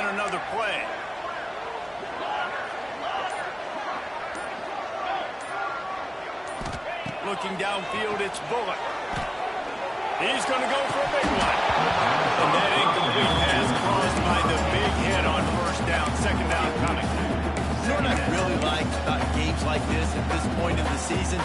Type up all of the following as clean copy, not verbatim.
run another play. Looking downfield, it's Bullock. He's going to go for a big one. And that incomplete pass caused by the big hit on first down. Second down coming. You know what I really like about games like this at this point in the season?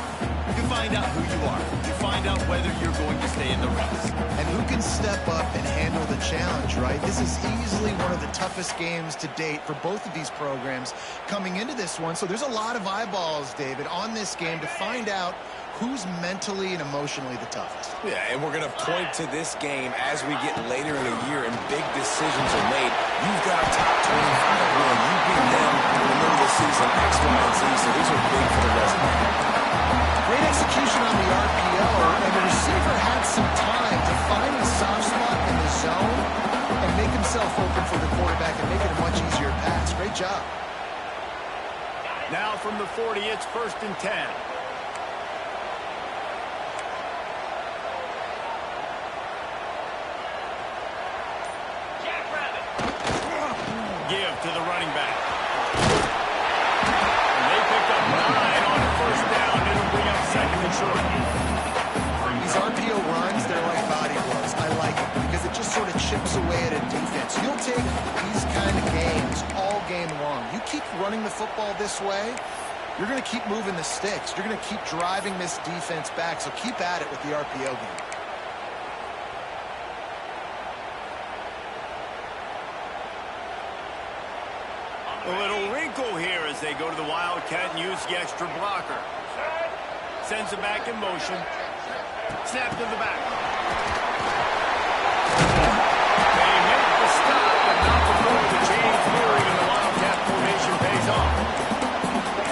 You find out who you are. You find out whether you're going to stay in the race. And who can step up and handle the challenge, right? This is easily one of the toughest games to date for both of these programs coming into this one. So there's a lot of eyeballs, David, on this game to find out who's mentally and emotionally the toughest. Yeah, and we're going to point to this game as we get later in the year and big decisions are made. You've got a top 25 win. You beat them in the middle of the season, X, Y, and Z, so these are big for the resume. Great execution on the RPO, and the receiver had some time to find the soft spot in the zone and make himself open for the quarterback and make it a much easier pass. Great job. Now from the 40, it's 1st and 10. Give to the running back. And they picked up 9 on first down. It'll bring up second and short. These RPO runs, they're like body blows. I like it because it just sort of chips away at a defense. You'll take these kind of games all game long. You keep running the football this way, you're going to keep moving the sticks. You're going to keep driving this defense back, so keep at it with the RPO game. A little wrinkle here as they go to the Wildcat and use the extra blocker. Sends it back in motion. Snap to the back. They make the stop, but not before the change moving and the Wildcat formation pays off.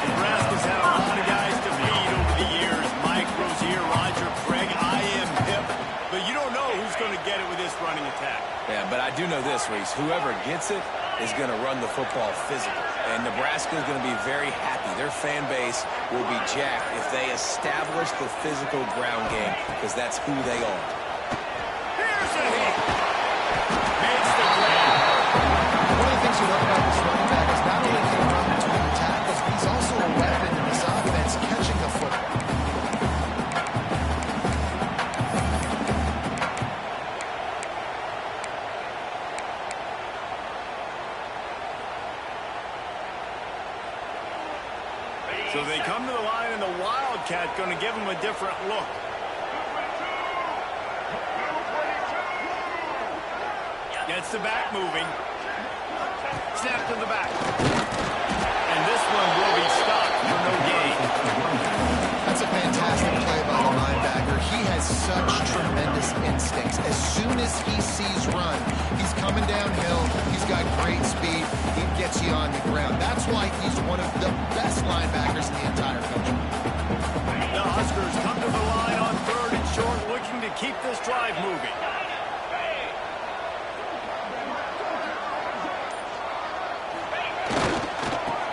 Nebraska's had a lot of guys to beat over the years. Mike Rozier, Roger Craig, I.M. Pip. But you don't know who's going to get it with this running attack. Yeah, but I do know this, Reese. Whoever gets it is going to run the football physical. And Nebraska is going to be very happy. Their fan base will be jacked if they establish the physical ground game, because that's who they are. Here's a hit. Makes the grab. One of the things you love about this running back is not only can he run between the tackles, but he's also a weapon in this offense catching the football. So they come to the line, and the Wildcat going to give them a different look. Gets the back moving. Snap to the back. And this one will be stopped for no gain. That's a fantastic play by the linebacker. He has such tremendous instincts. As soon as he sees run, he's coming downhill. He's got great speed. He gets you on the ground. That's why he's one of the best linebackers in the entire country. The Huskers come to the line on 3rd and short, looking to keep this drive moving.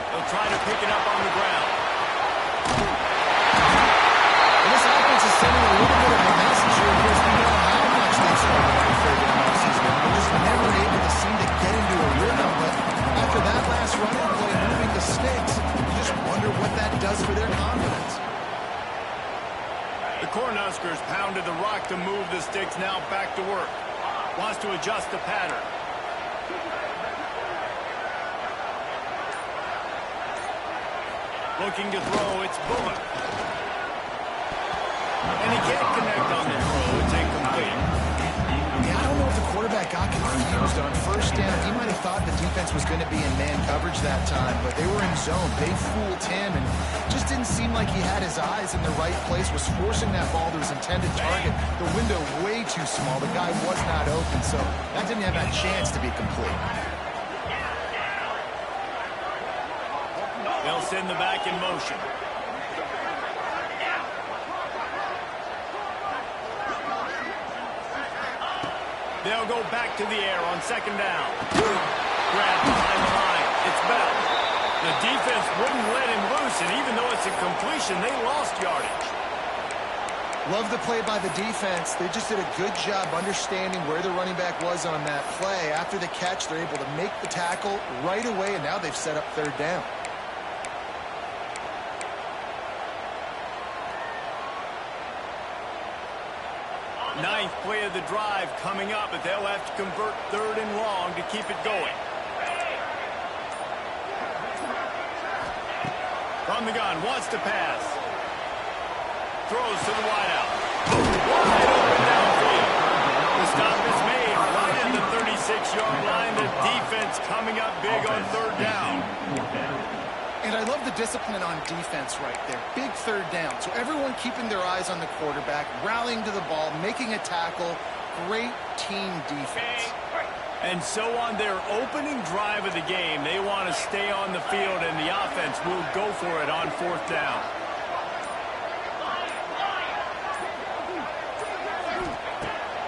They'll try to pick it up on the ground. And this offense is sending a little bit of a message here because we know how much they struggle to figure out all season. They're just never able to seem to get into a rhythm. But after that last running play, moving the sticks, you just wonder what that does for their confidence. The Cornhuskers pounded the rock to move the sticks, now back to work. Wants to adjust the pattern. Looking to throw, it's Bullock. And he can't connect on the throw. It's incomplete. Yeah, I don't know if the quarterback got confused on first down. He might have thought the defense was going to be in man coverage that time, but they were in zone. They fooled him and just didn't seem like he had his eyes in the right place, was forcing that ball to his intended target. The window way too small. The guy was not open, so that didn't have that chance to be complete. They'll send the back in motion. They'll go back to the air on 2nd down. Grab behind the line. It's Bell. The defense wouldn't let him loose, and even though it's a completion, they lost yardage. Love the play by the defense. They just did a good job understanding where the running back was on that play. After the catch, they're able to make the tackle right away, and now they've set up third down. Ninth play of the drive coming up, but they'll have to convert third and long to keep it going. From the gun, wants to pass. Throws to the wideout. Wide open downfield. The stop is made right at the 36-yard line. The defense coming up big on third down. And I love the discipline on defense right there. Big third down. So everyone keeping their eyes on the quarterback, rallying to the ball, making a tackle. Great team defense. And so on their opening drive of the game, they want to stay on the field, and the offense will go for it on fourth down.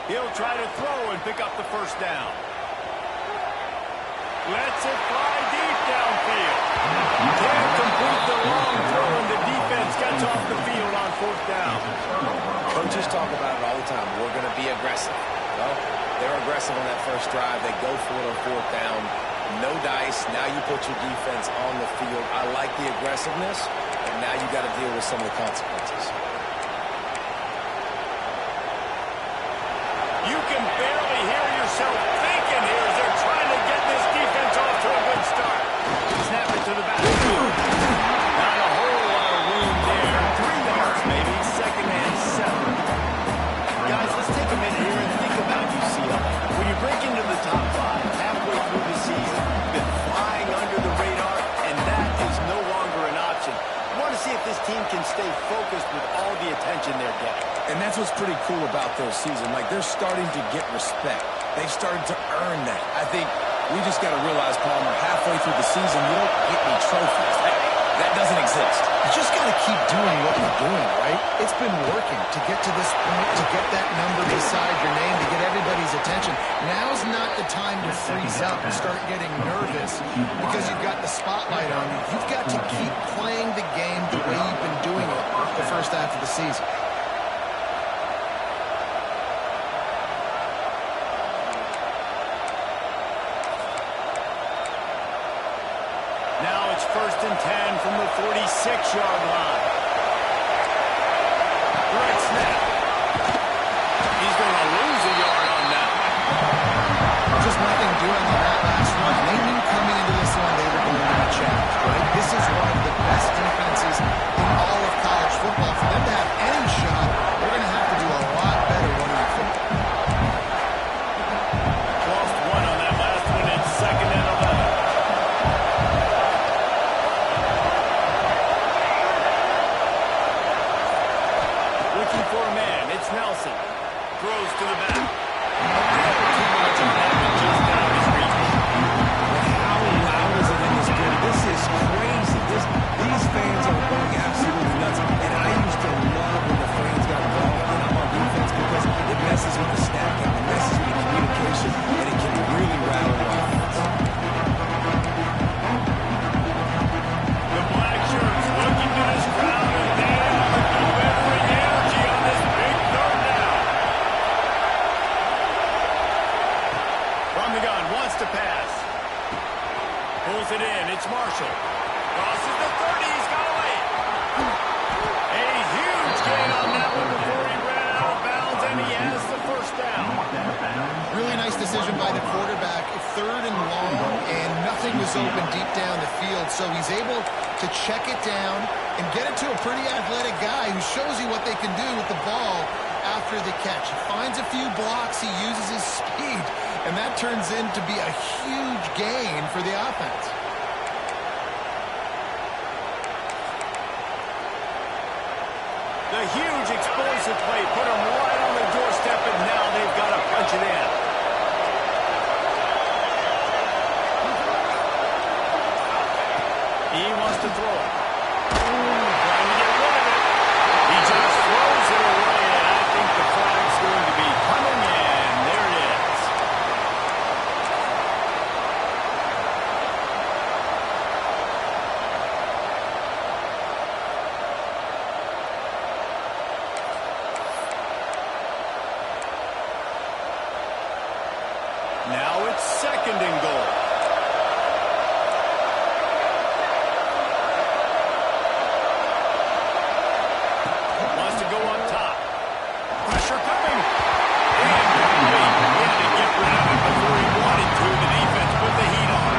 He'll try to throw and pick up the first down. Lets it fly deep downfield. Can't complete the long throw, and the defense gets off the field on fourth down. Coaches talk about it all the time. We're going to be aggressive. Well, they're aggressive on that first drive. They go for it on fourth down. No dice. Now you put your defense on the field. I like the aggressiveness, and now you got to deal with some of the consequences. You can barely hear yourself thinking here as they're trying to get this defense off to a good start. Snap it to the back. Not a whole lot of room there. 3 yards maybe. Second and 7. Guys, let's take a minute here and think about UCLA. When you break into the top 5, halfway through the season, you've been flying under the radar, and that is no longer an option. You want to see if this team can stay focused with all the attention they're getting. And that's what's pretty cool about their season. Like, they're starting to get respect. They've started to earn that. I think we just got to realize, Palmer, halfway through the season, you don't get any trophies. That doesn't exist. You just got to keep doing what you're doing, right? It's been working to get to this point, to get that number beside your name, to get everybody's attention. Now's not the time to freeze up and start getting nervous because you've got the spotlight on you. You've got to keep playing the game the way you've been doing it the first half of the season. Now it's first and 10 from the 46-yard line. Right snap. He's going to lose a yard on that. Just nothing doing on that last one. They knew coming into this one they were going to be challenged, right? This is one of the best defenses in all of college football. For them to have any shot, they're going to have to do a lot better running the football. Lost one on that last one. It's second and 11. Looking for a man. It's Nelson. Throws to the back. Too much on that one, just out of his reach. How loud is it in this building? This is crazy. These fans are going absolutely nuts. And I used to love when the fans got involved when I'm on defense because it messes with the snap count, it messes with the communication, and it can really rattle the offense. The black shirts looking to this crowd, and they are delivering energy on this big third down. From the gun, wants to pass. Pulls it in, it's Marshall. Crosses the 30, he's got away. A huge gain on that one before he ran out of bounds, and he has the first down. Really nice decision by the quarterback. Third and long, and nothing was open deep down the field, so he's able to check it down and get it to a pretty athletic guy who shows you what they can do with the ball after the catch. He finds a few blocks, he uses his speed, and that turns into be a huge gain for the offense. The huge explosive play put him right on the doorstep, and now they've got to punch it in. He wants to throw it. Trying to get rid of it. He just throws it away, and I think the flag's going to be coming in. There it is. 2nd and goal. Wants to go up top. Pressure coming. And he had to get rid of it before he wanted to. The defense put the heat on.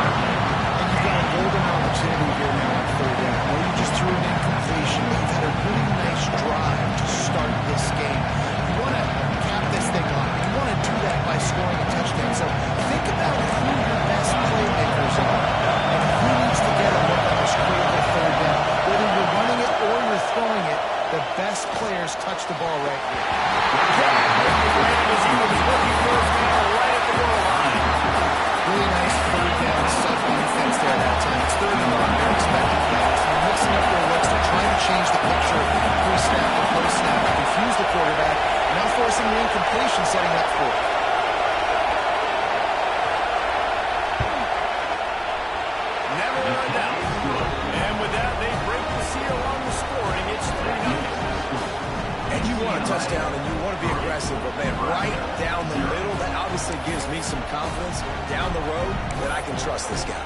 And you've got a golden opportunity here now on 3rd down. I know you just threw an incompletion, but you've had a really nice drive to start this game. You want to cap this thing off. You want to do that by scoring a touchdown. So think about who your best playmakers are and who needs to get a look on this critical 3rd down. Whether you're running it or you're throwing it, the best players touch the ball right here. As he was looking for his man right at the goal line. Really nice 3rd down sub-defense there that time. It's 3rd and 1. They're expecting that. They're mixing up their looks. They're trying to change the picture pre-snap and post-snap to confuse the quarterback. Now forcing the incompletion, setting up for it. Never run down. And with that, they break the seal on the scoring. It's 3-0. And you want a touchdown and you want to be aggressive, but man, right down the middle, that obviously gives me some confidence down the road that I can trust this guy.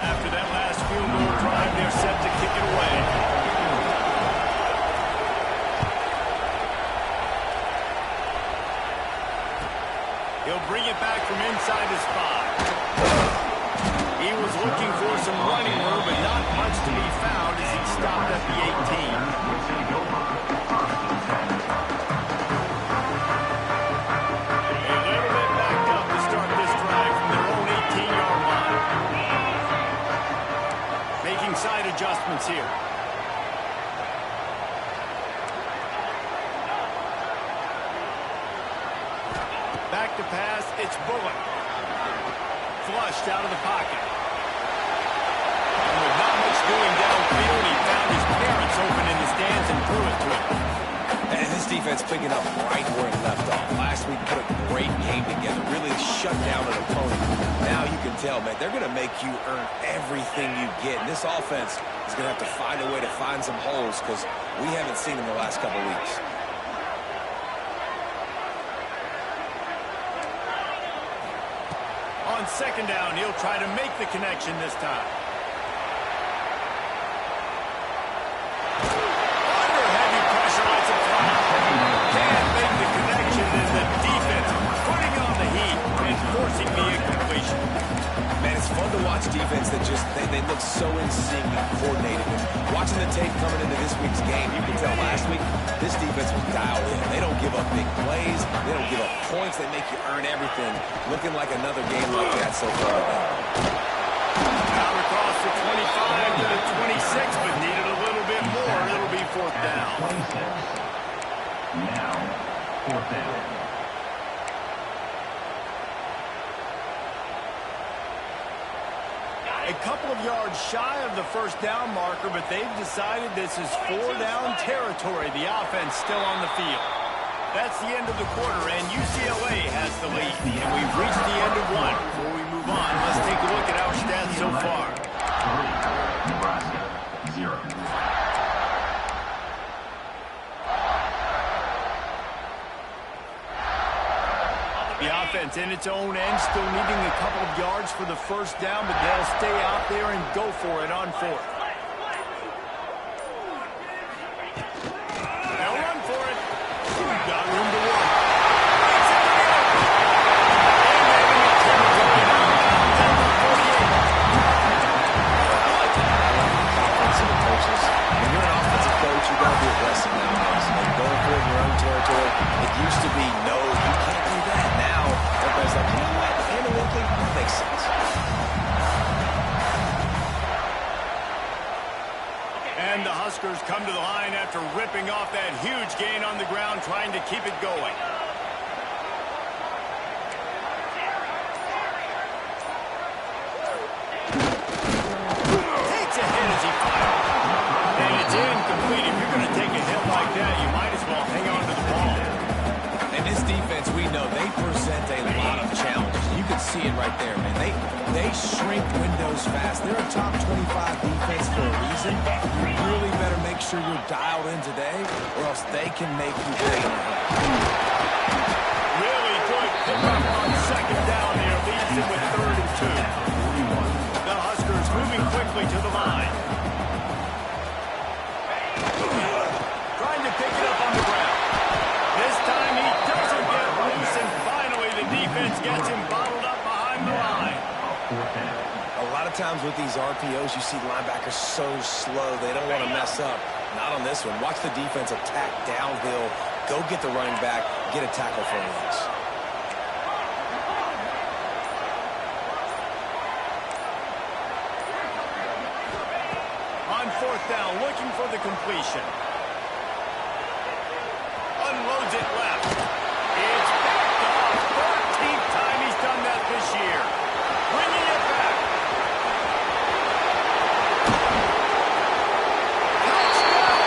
After that last field goal drive, they're set to kick it away. He'll bring it back from inside his 5. He was looking for some running room, but not much to be found as he stopped at the 18. Side adjustments here. Back to pass, it's Bullock. Flushed out of the pocket. And with not much doing downfield, he found his parents open in the stands and threw it to him. And this defense picking up right where it left off. Last week put a great game together, really shut down an opponent. Now you can tell, man, they're going to make you earn everything you get. And this offense is going to have to find a way to find some holes because we haven't seen them the last couple weeks. On 2nd down, he'll try to make the connection this time. Under heavy pressure, it's a fly. Can't make the connection, and the defense putting on the heat and forcing the incompletion. Man, it's fun to watch defense that just, they look so in sync and coordinated. And watching the tape coming into this week's game, you can tell last week, this defense was dialed in. They don't give up big plays. They don't give up points. They make you earn everything. Looking like another game like that so far. Now across the 25 to the 26, but needed a little bit more. It'll be 4th down. 26. Now, 4th down. A couple of yards shy of the 1st down marker, but they've decided this is 4-down territory. The offense still on the field. That's the end of the quarter, and UCLA has the lead. And we've reached the end of one. Before we move on, let's take a look at our stats so far. 3, Nebraska, 0. The offense in its own end, still needing a couple of yards for the 1st down, but they'll stay out there and go for it on 4th. They'll run for it. Got room to work. Offensive coaches, when you're an offensive coach, you got to be aggressive nowadays. And going for it in your own territory, it used to be, no, you can't do that. Now, everybody's like, you know what, analytically, that makes sense. And the Huskers come to the line after ripping off that huge gain on the ground, trying to keep it going. Takes a hit as he fires. And it's incomplete. If you're going to take a hit like that, you might as well hang on to the ball. And this defense, we know, they present a lot of challenges. You can see it right there, man. They shrink windows fast. They're a top 25 defense for a reason. You really better make sure you're dialed in today, or else they can make you pay. Really good pickup on 2nd down there. Leads it with 3rd and 2. The Huskers moving quickly to the line. Trying to pick it up on the ground. This time he doesn't get loose, and finally the defense gets him bottled up behind the line. A lot of times with these RPOs, you see linebackers so slow, they don't want to mess up. Not on this one. Watch the defense attack downhill, go get the running back, get a tackle for a loss. On 4th down, looking for the completion. Unloads it left. It's backed off. 14th time he's done that this year. Bringing it back. Touchdown!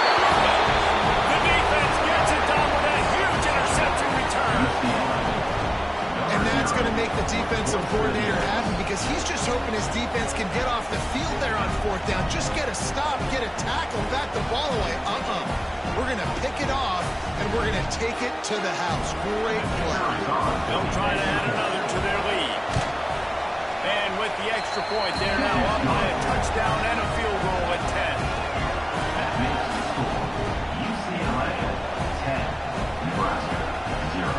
The defense gets it done with a huge interception return. And that's going to make the defensive coordinator happy because he's just hoping his defense can get off the field there on 4th down. Just get a stop, get a tackle, bat the ball away. We're going to pick it off, and we're going to take it to the house. Great play. They'll try to add another to their lead. And with the extra point, they're now up by a touchdown and a field goal at 10. That makes the score UCLA 10, Nebraska 0.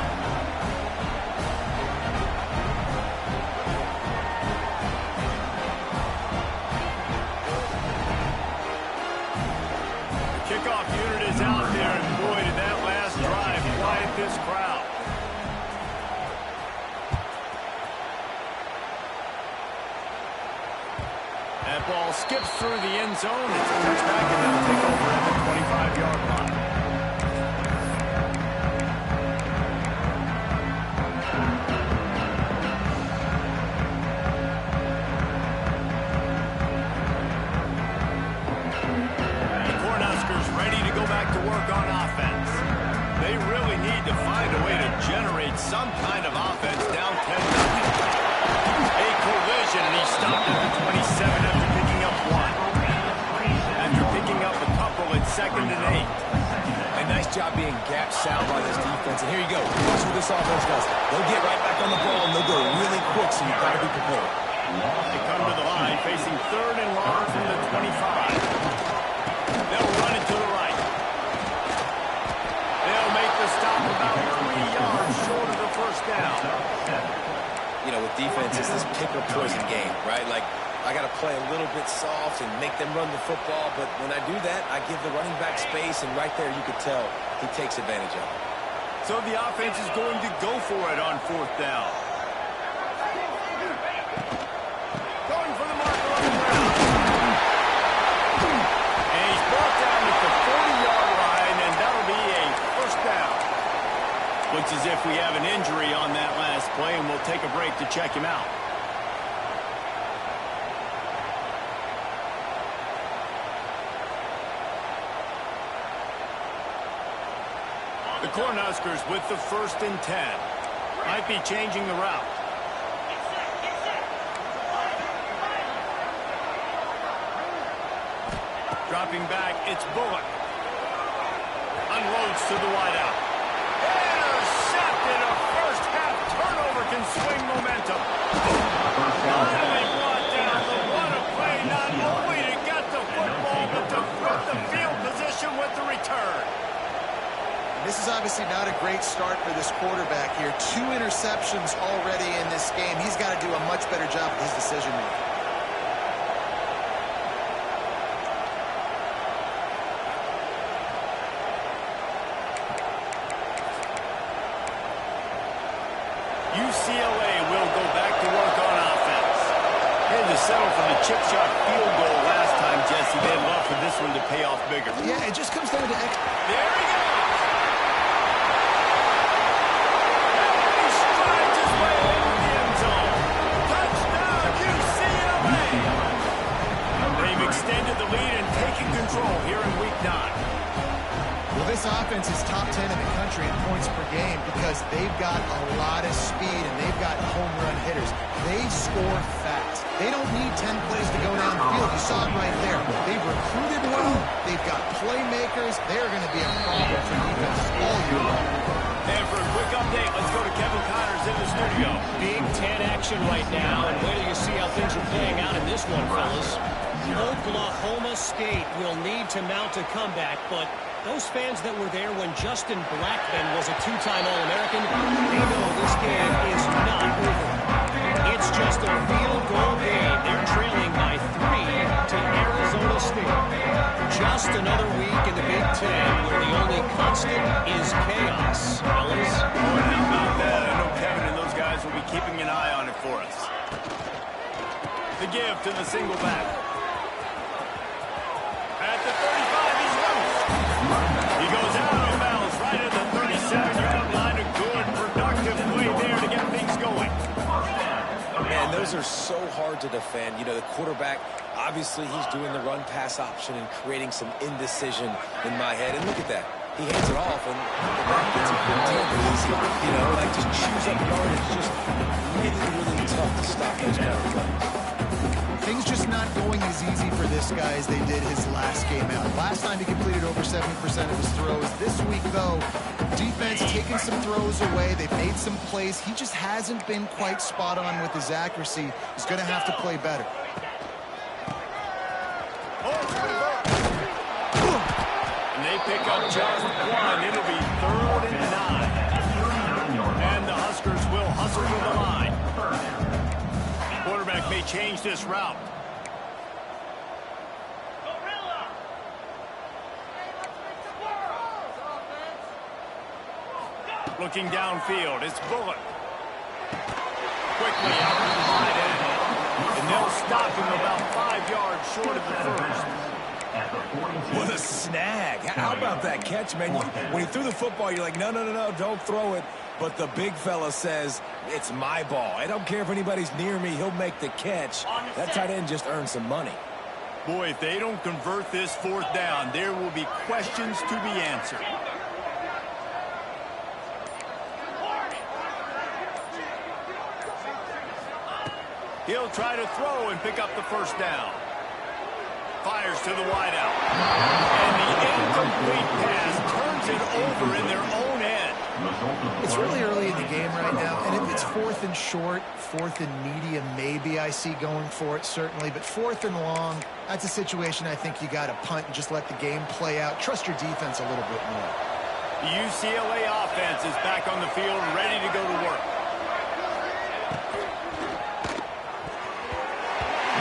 Kickoff unit is out there, and boy, did that last drive quiet this crowd. That ball skips through the end zone. It's a touchback, and they'll take over at the 25-yard line. Back to work on offense. They really need to find a way to generate some kind of offense down 10-0. A collision, and he stopped at the 27 after picking up one. After picking up a couple at 2nd and 8. A nice job being gap sound by this defense. And here you go. Watch what this offense does. They'll get right back on the ball, and they'll go really quick, so you've got to be prepared. They come to the line, facing 3rd and long from the 25. They'll run it to the right. They'll make the stop about 3 yards short of the 1st down. You know, with defense, it's this pick or poison game, right? Like, I got to play a little bit soft and make them run the football, but when I do that, I give the running back space, and right there you could tell he takes advantage of it. So the offense is going to go for it on 4th down. Going for the marker on the ground. And he's brought down at the 40-yard line, and that'll be a 1st down. Looks as if we have an injury on that last play, and we'll take a break to check him out. The Cornhuskers with the 1st and 10. Might be changing the route. Dropping back, it's Bullock. Unloads to the wideout. Intercepted. A first-half turnover can swing momentum. Finally brought down, but what a play, not only to get the football, but to flip the field position with the return. This is obviously not a great start for this quarterback here. 2 interceptions already in this game. He's got to do a much better job with his decision-making. UCLA will go back to work on offense. Had to settle for the chip shot field goal last time, Jesse. They'd love for this one to pay off bigger. Yeah, it just comes down to There he goes! Extended the lead and taking control here in Week 9. Well, this offense is top 10 in the country in points per game because they've got a lot of speed and they've got home run hitters. They score fast. They don't need 10 plays to go down the field. You saw it right there. They've recruited well. They've got playmakers. They're going to be a problem for defenses all year long. And for a quick update, let's go to Kevin Connors in the clear to go. Big Ten action right now, and wait till you see how things are playing out in this one, fellas. Oklahoma State will need to mount a comeback, but those fans that were there when Justin Blackman was a two-time All-American, they know this game is not over. It's just a field goal game. They're trailing by 3 to Arizona State. Just another week in the Big Ten where the only constant is chaos, fellas. Boy, how about that? I know Kevin and those guys will be keeping an eye on it for us. The give to the single back. At the 35, he's loose. He goes out of bounds right at the 37-yard line. A good, productive play there to get things going. Man, those are so hard to defend. You know, the quarterback, obviously he's doing the run-pass option and creating some indecision in my head. And look at that. He hands it off, and the back gets it easy. You know, like just chews up yardage. Just really, really tough to stop those kind of plays. Things just not going as easy for this guy as they did his last game out. Last time he completed over 70% of his throws. This week, though, defense taking some throws away. They've made some plays. He just hasn't been quite spot on with his accuracy. He's going to have to play better. And they pick up just one. It'll be 3rd and 9. And the Huskers will hustle to the line. Quarterback may change this route. Looking downfield, it's Bullock. Quickly out to the wide end. And they'll stop him about 5 yards short of the first. What a snag. How about that catch, man? When he threw the football, you're like, no, don't throw it. But the big fella says, it's my ball. I don't care if anybody's near me. He'll make the catch. That tight end just earned some money. Boy, if they don't convert this 4th down, there will be questions to be answered. He'll try to throw and pick up the 1st down. Fires to the wideout. And the incomplete pass turns it over in their own end. It's really early in the game right now, and if it's 4th and short, 4th and medium, maybe I see going for it, certainly. But 4th and long, that's a situation I think you got to punt and just let the game play out. Trust your defense a little bit more. The UCLA offense is back on the field, ready to go to work.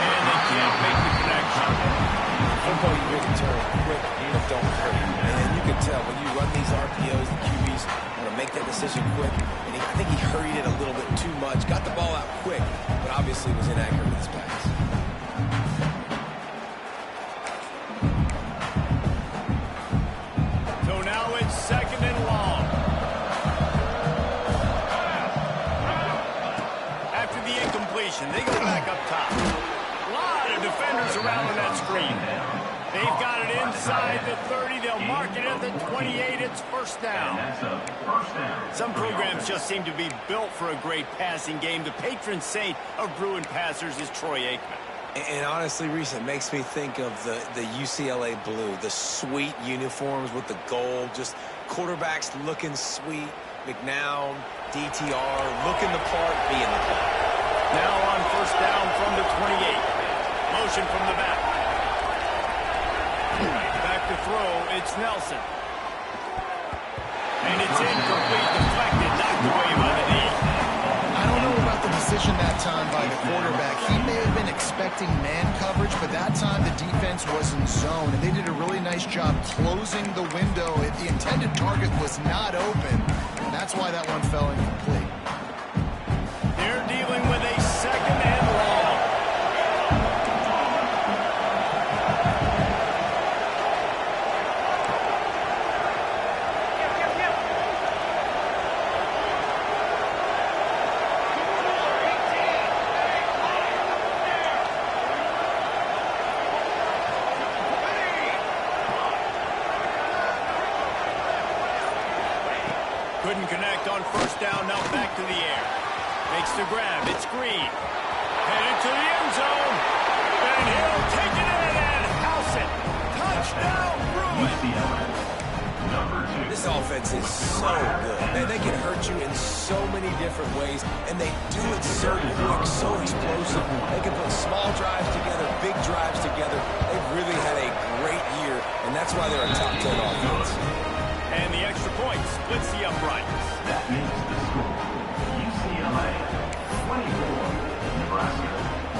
And they can't make the connection. Football, you really turn quick, but don't hurt. And you can tell when you run these RPOs, the QBs want to make that decision quick. And I think he hurried it a little bit too much. Got the ball out quick, but obviously was inaccurate with his pass. So now it's 2nd and long. After the incompletion, they go back up top. A lot of defenders around on that screen. They've got it inside the 30. They'll mark it at the 28. It's 1st down. Some programs just seem to be built for a great passing game. The patron saint of Bruin passers is Troy Aikman. And honestly, Reese, it makes me think of the UCLA blue, the sweet uniforms with the gold, just quarterbacks looking sweet, McNown, DTR, looking the part, being the part. Now on 1st down from the 28. Motion from the back. Back to throw, it's Nelson. And it's incomplete, deflected, knocked away by the knee. I don't know about the decision that time by the quarterback. He may have been expecting man coverage, but that time the defense was in zone, and they did a really nice job closing the window. The intended target was not open, and that's why that one fell incomplete. They're dealing with a 2nd and long. Couldn't connect on 1st down, now back to the air. Makes the grab, it's Green. Headed to the end zone. And he'll take it in and house it. Touchdown, Bruin. This This offense is so good. Man, they can hurt you in so many different ways, and they do it so quick, so explosive. They can put small drives together, big drives together. They've really had a great year, and that's why they're a top 10 offense. And the extra point splits the uprights. That makes the score UCLA 24, Nebraska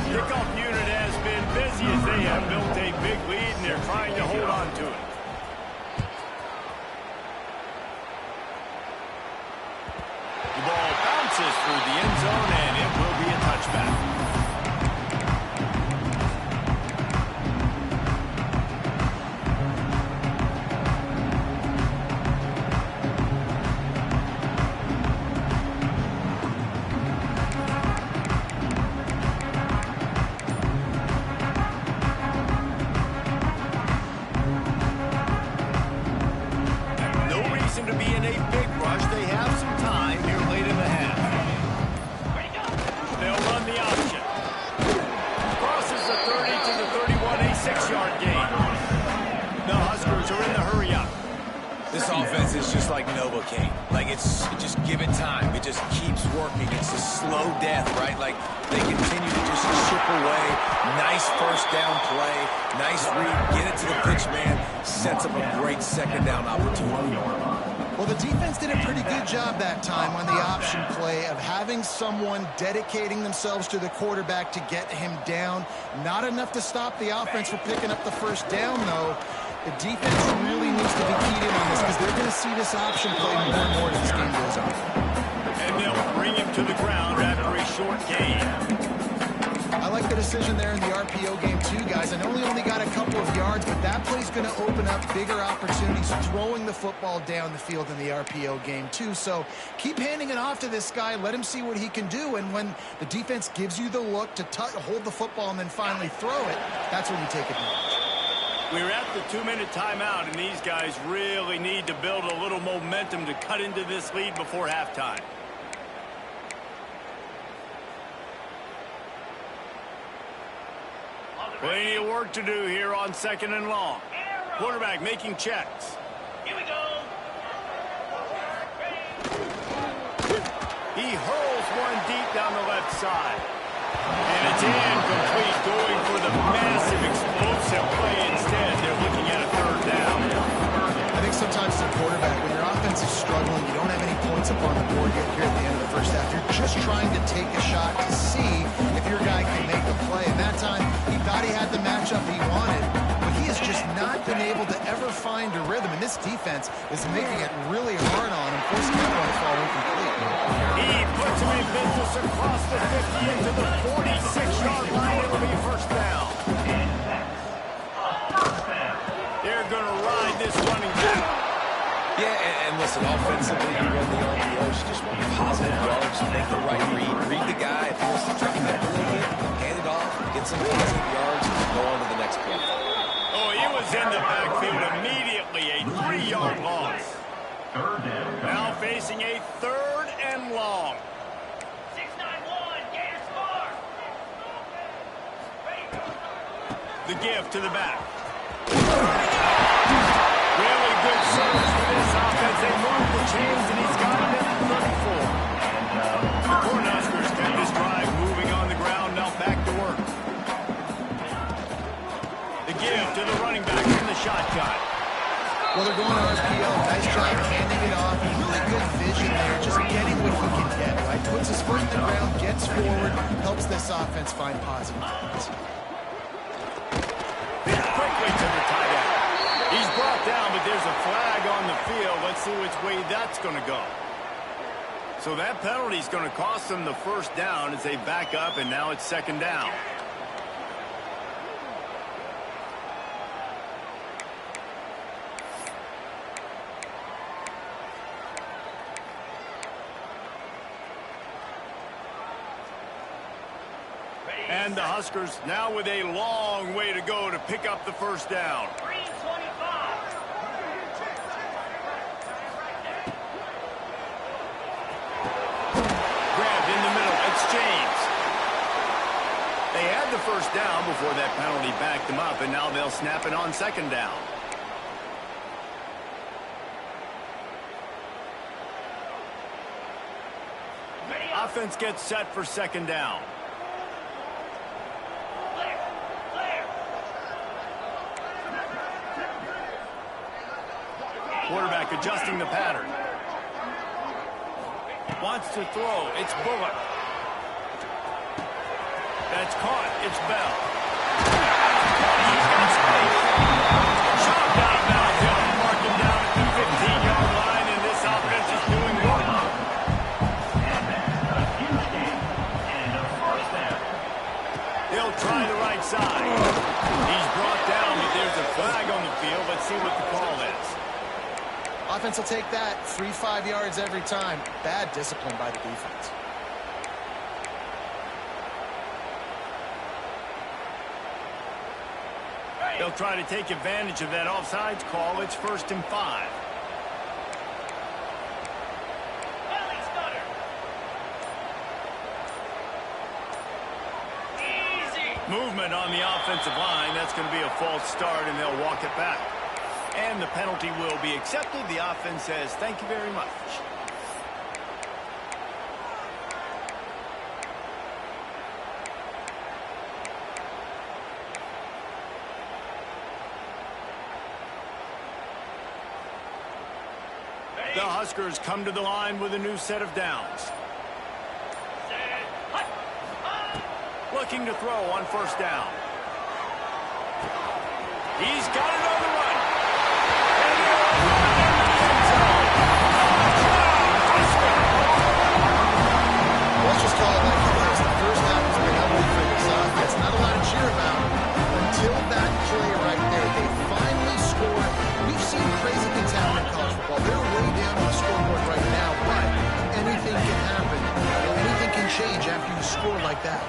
0. Kickoff unit has been busy as they have built a big lead, and they're trying to hold on to it. The ball bounces through the end zone, and it will be a touchback. To be in a big rush. They have some time here late in the half. They'll run the option. Crosses the 30 to the 31, a 6-yard gain. The Huskers are in the hurry up. This offense is just like Novocaine. Like, it's just give it time. It just keeps working. It's a slow death, right? Like, they continue to just chip away. Nice first down play. Nice read. Get it to the pitch man. Sets up a great second down opportunity. Well, the defense did a pretty good job that time on the option play of having someone dedicating themselves to the quarterback to get him down. Not enough to stop the offense from picking up the first down, though. The defense really needs to be keyed in on this because they're going to see this option play more and more as this game goes on. And they'll bring him to the ground after a short gain. I like the decision there in the RPO game too, guys. I know he only got a couple of yards, but that play's going to open up bigger opportunities throwing the football down the field in the RPO game too. So keep handing it off to this guy. Let him see what he can do. And when the defense gives you the look to hold the football and then finally throw it, that's when you take advantage. We're at the 2-minute timeout, and these guys really need to build a little momentum to cut into this lead before halftime. Plenty of work to do here on 2nd and long. Quarterback making checks. Here we go. He hurls one deep down the left side. And it's incomplete, going for the massive explosive play instead. They're looking at a 3rd down. I think sometimes as a quarterback, when your offense is struggling, you don't have any points up on the board yet here at the end of the first half. You're just trying to take a shot to see if your guy can make a play. And that time, he thought he had the matchup he wanted, but he has just not been able to ever find a rhythm. And this defense is making it really hard on him, forcing that one to fall incomplete. He puts him in business across the 50 into the 46-yard line. It'll be 1st down. They're going to ride this running back. Yeah, and listen, offensively, you run the RPOs, you just want positive yards, make the right read, read the guy, if he wants to track him back a little bit, hand it off, get some positive yards, and go on to the next play. Oh, he was in the backfield immediately, a 3-yard loss. 3rd down. Now facing a 3rd and long. 691, Gators far. The give to the back. Really good service for this offense. They move the chains, and he's got him at 34. Cornhuskers kept this drive moving on the ground. Now back to work. The give to the running back in the shotgun. Well, they're going to RPO. Nice job handing it off. Really good vision there, just getting what he can get, right? Puts his foot in the ground, gets forward, helps this offense find positive points. Quickly to the tight end. He's brought down, but there's a flag on the field. Let's see which way that's going to go. So that penalty is going to cost them the 1st down as they back up, and now it's 2nd down. And the Huskers now with a long way to go to pick up the 1st down. 325. Grabbed in the middle. It's James. They had the 1st down before that penalty backed them up, and now they'll snap it on 2nd down. offense gets set for second down. Quarterback adjusting the pattern. Wants to throw. It's Bullock. That's caught. It's Bell. He's got space. Chopped out of bounds. They'll mark him down at the 15-yard line, and this offense is doing work. They'll try the right side. He's brought down, but there's a flag on the field. Let's see what the call is. Offense will take that 3-5 yards every time. Bad discipline by the defense. They'll try to take advantage of that offsides call. It's 1st and 5. Movement on the offensive line. That's going to be a false start, and they'll walk it back. And the penalty will be accepted. The offense says, thank you very much. The Huskers come to the line with a new set of downs. Looking to throw on 1st down. He's got it on the run. Let's just call it like it is. The first half has been ugly for this offense. Not a lot to cheer about until that play right there. They finally scored. We've seen crazy things happen in college football. They're way down on the scoreboard right now, but anything can happen. Anything can change after you score like that.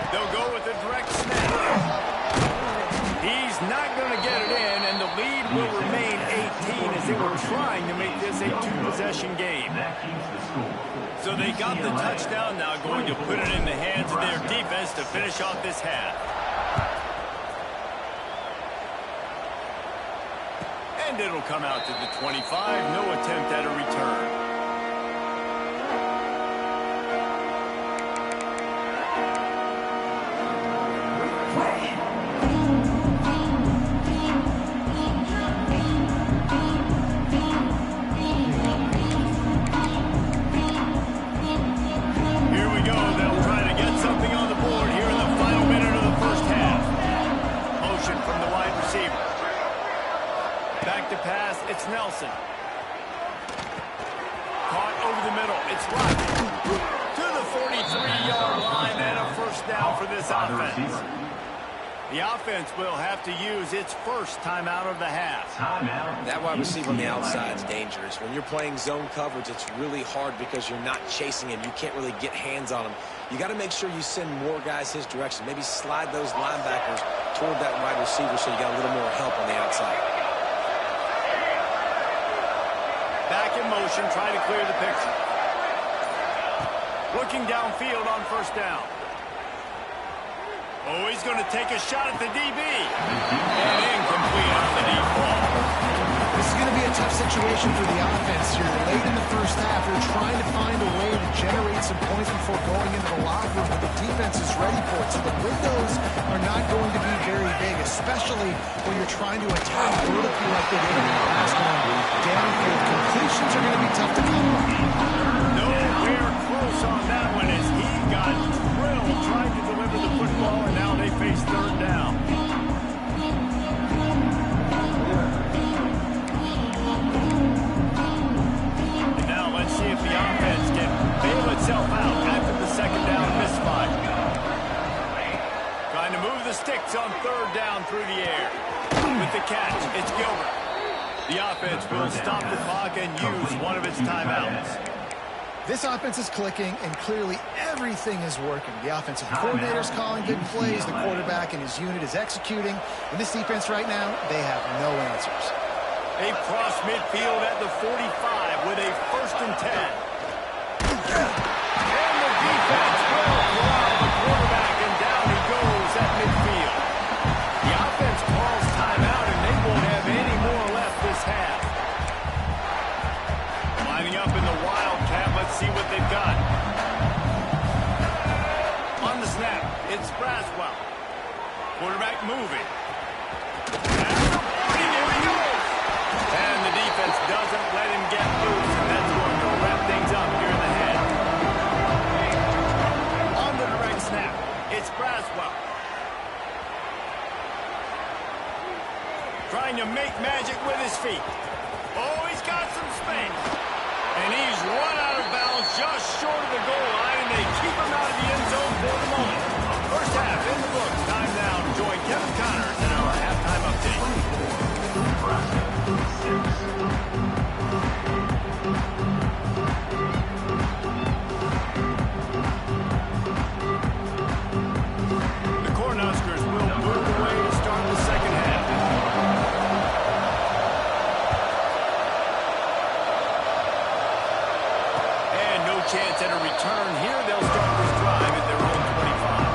They'll go with a direct snap. He's not going to get it in, and the lead will remain 18 as they were trying to make this a 2-possession game. So they got the touchdown, now going to put it in the hands of their defense to finish off this half. And it'll come out to the 25. No attempt at a return. It's Nelson. Caught over the middle. It's Rodgers. To the 43-yard line and a 1st down for this offense. The offense will have to use its first timeout of the half. That wide receiver on the outside is dangerous. When you're playing zone coverage, it's really hard because you're not chasing him. You can't really get hands on him. You got to make sure you send more guys his direction. Maybe slide those linebackers toward that wide receiver so you got a little more help on the outside. Back in motion, trying to clear the picture. Looking downfield on 1st down. Oh, he's going to take a shot at the DB. And incomplete on the deep ball. This is going to be a tough situation for the offense here. Late in the first half, they're trying to find a way to generate some points before going into the locker room, but the defense is ready for it. So the windows are not going to be very big, especially when you're trying to attack vertically like they did in the last one. Downfield completions are going to be tough to come by. Nowhere close on that one as he got drilled trying to deliver the football, and now they face 3rd down. And now let's see if the offense can bail itself out after the 2nd down misfire. Trying to move the sticks on 3rd down through the air. With the catch, it's Gilbert. The offense will stop the clock and use one of its timeouts. This offense is clicking, and clearly everything is working. The offensive coordinator's calling good plays. The quarterback and his unit is executing. And this defense right now, they have no answers. They cross midfield at the 45 with a 1st and 10. And the defense will allow the quarterback, and down he goes at midfield. see what they've got. On the snap, it's Braswell. Quarterback moving. And the defense doesn't let him get loose, and that's going to wrap things up here in the head. On the direct snap, it's Braswell. Trying to make magic with his feet. Oh, he's got some space. And he's run out of bounds just short of the goal line, and they keep him out of the end zone for the moment. First half in the books. Time now to join Kevin Connors in our halftime update. The Cornhuskers will move away to start the second half. And no chance at a return here. They'll start this drive at their own 25.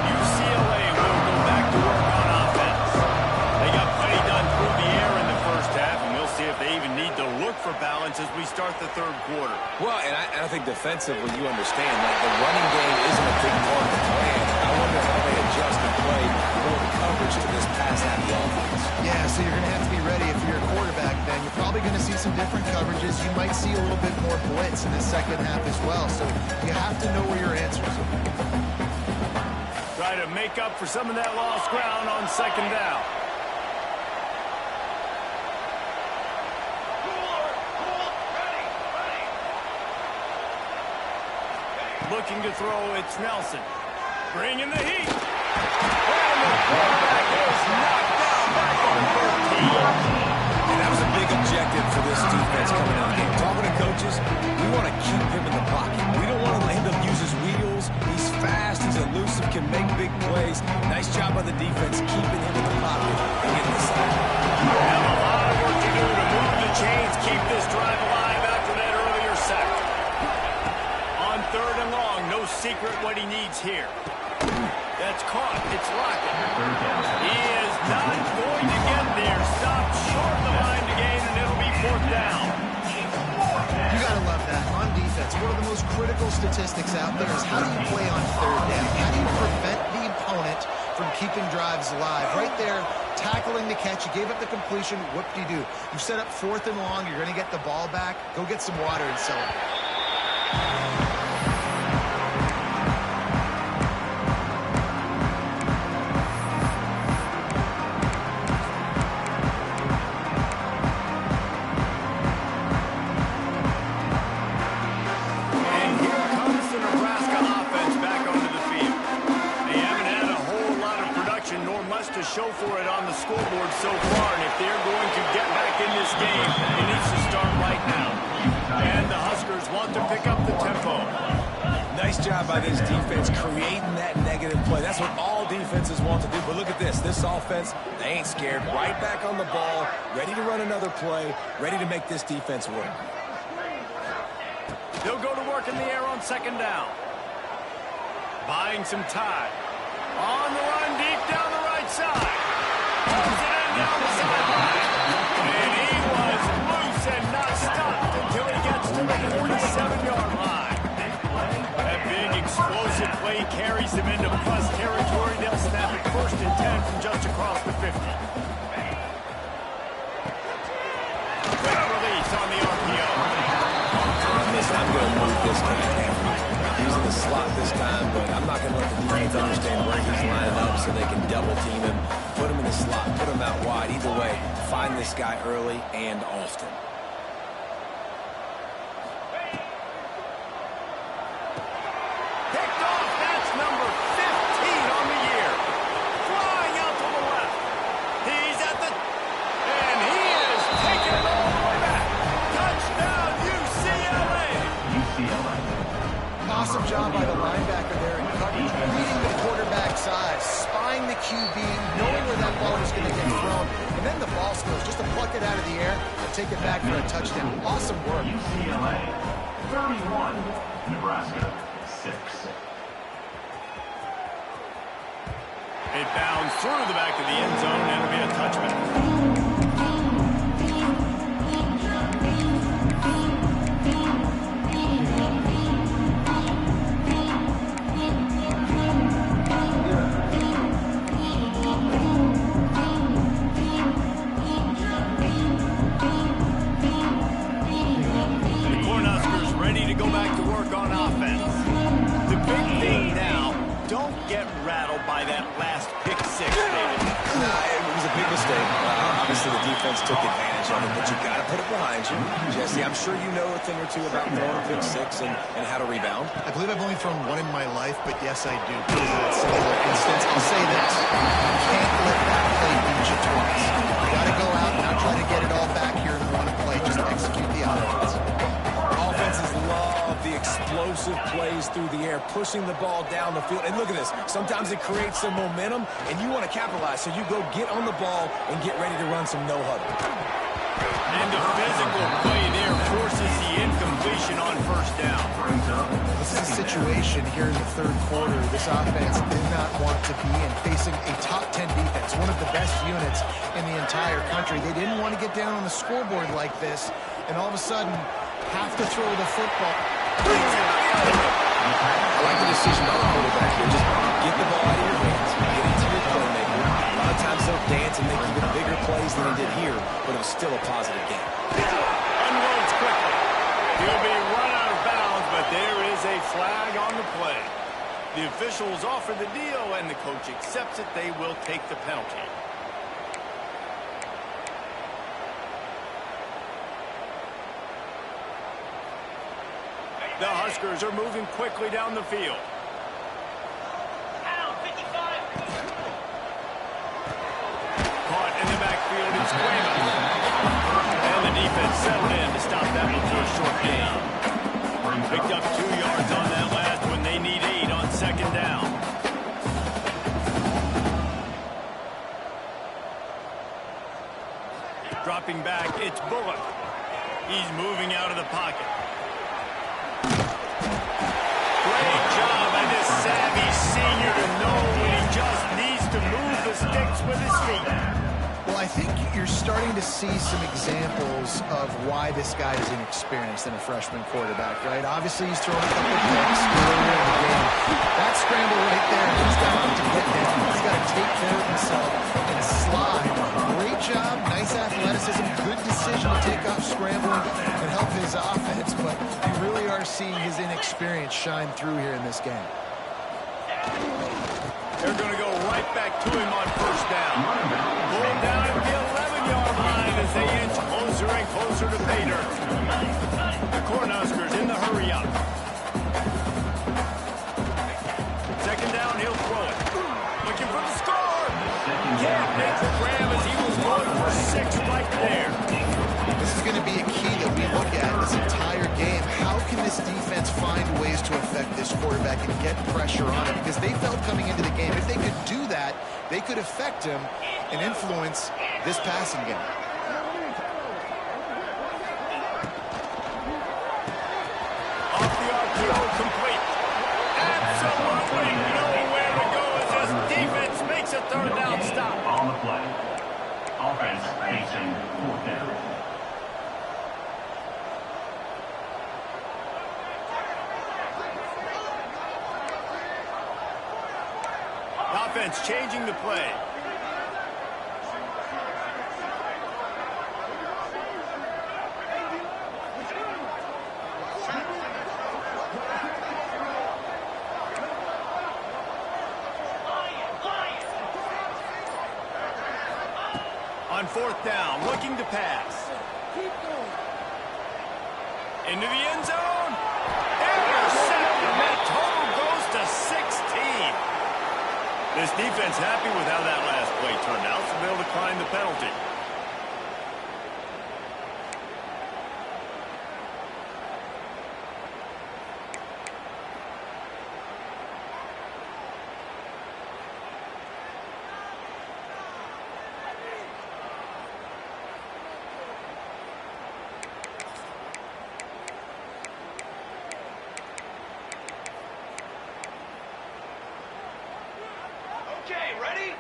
UCLA will go back to work on offense. They got plenty done through the air in the first half, and we'll see if they even need to look for balance as we start the third quarter. Well, and I think defensively, you understand, like the running game isn't a big part of the plan. I wonder how they adjust and play more coverage to this pass-happy offense. Yeah, so you're going to have to be ready if you're a quarterback then. You're probably going to see some different coverages. You might see a little bit more blitz in the second half as well. So you have to know where your answers are. Try to make up for some of that lost ground on second down. Looking to throw, it's Nelson. Bringing the heat. And the quarterback is knocked down back on 13. And that was a big objective for this defense coming out of the game. Talking to coaches, we want to keep him in the pocket. We don't want to let him use his wheels. He's fast, he's elusive, can make big plays. Nice job by the defense keeping him in the pocket and getting the sack. We have a lot of work to do to move the chains, keep this drive alive after that earlier sack. On third and long, no secret what he needs here. That's caught. It's Lockett. He is not going to get there. Stopped short of the line to gain, and it'll be fourth down. You got to love that. On defense, one of the most critical statistics out there is how do you play on third down? How do you prevent the opponent from keeping drives alive? Right there, tackling the catch. You gave up the completion. What do? You set up fourth and long. You're going to get the ball back. Go get some water and celebrate. And here comes the Nebraska offense back onto the field. They haven't had a whole lot of production, nor much to show for it on the scoreboard so far. And if they're going to get back in this game, it needs to start right now. And the Huskers want to pick up the tempo. Nice job by this defense creating that negative play. That's what all defenses want to do. But look at this. This offense, they ain't scared. Right back on the ball, ready to run another play, ready to make this defense work. They'll go to work in the air on second down. Buying some time. On the run deep down the right side. Pulls it in down the sideline. And he was loose and not stopped until he gets to the 47-yard line. That big explosive play carries him into plus territory. They'll snap it first and 10 from just across the 50. Quick release on the RPO. I'm going to move this guy. He's in the slot this time, but I'm not going to let the defense understand where he's lining up so they can double team him, put him in the slot, put him out wide. Either way, find this guy early and often. Picked off. That's number 15 on the year. Flying out to the left. He's at the... And he is taking it all the way back. Touchdown, UCLA. UCLA. Awesome job by the linebacker there in coverage, reading the quarterback's eyes, spying the QB, knowing where that ball was going to get thrown, and then the ball skills, just to pluck it out of the air and take it back for a touchdown. Awesome work. UCLA 31, Nebraska 6. It bounds through the back of the end zone, and it'll be a touchback. Took advantage of it, but you got to put it behind you. Jesse, I'm sure you know a thing or two about throwing a pick six and how to rebound. I believe I've only thrown one in my life, but yes, I do. Because of that singular instance, I'll say this. You can't let that play beat you twice. You got to go out and not try to get it all back here in one play. Just execute the offense. Offenses love the explosive plays through the air, pushing the ball down the field. And look at this. Sometimes it creates some momentum, and you want to capitalize. So you go get on the ball and get ready to run some no-huddle. And the physical play there forces the incompletion on first down. This is a situation here in the third quarter this offense did not want to be in, facing a top 10 defense, one of the best units in the entire country. They didn't want to get down on the scoreboard like this, and all of a sudden have to throw the football. I like the decision by the quarterback here. Just get the ball out of your hands, get into your playmaker. A lot of times they'll dance and make even bigger plays than they did here, but it was still a positive game. Unloads quickly. He'll be run out of bounds, but there is a flag on the play. The officials offer the deal, and the coach accepts it. They will take the penalty. The Huskers are moving quickly down the field. Out, 55. Caught in the backfield is Cueva. And the defense settled in to stop that one for a short gain. Picked up 2 yards on that last one. They need 8 on second down. Dropping back, it's Bullock. He's moving out of the pocket. Great job by this savvy senior to know when he just needs to move the sticks with his feet. Well, I think you're starting to see some examples of why this guy is inexperienced in a freshman quarterback, right? Obviously, he's thrown a couple of picks earlier in the game. That scramble right there, he's got to get down. He's got to take care of himself and slide. Great job, nice athleticism, good decision to take off scrambling and help his offense, but you really are seeing his inexperience shine through here in this game. They're going to go right back to him on first down. Pulled down at the 11-yard line as they inch closer and closer to pay dirt. The Cornhuskers in the hurry-up. Second down, he'll throw it. Looking for the score. Can't make the grab as he was going for 6 right there. This is going to be a key that we look at this entire game. How can this defense find ways to affect this quarterback and get pressure on him? Because they felt coming into the game, if they could do that, they could affect him and influence this passing game. Off the RPO, complete. Absolutely nowhere to go as this defense makes a third down stop. On the play. Offense facing 4th down. Offense changing the play. On 4th down, looking to pass. Into the end zone. Intercepted, and that total goes to 16. This defense happy with how that last play turned out, so they'll decline the penalty. ready?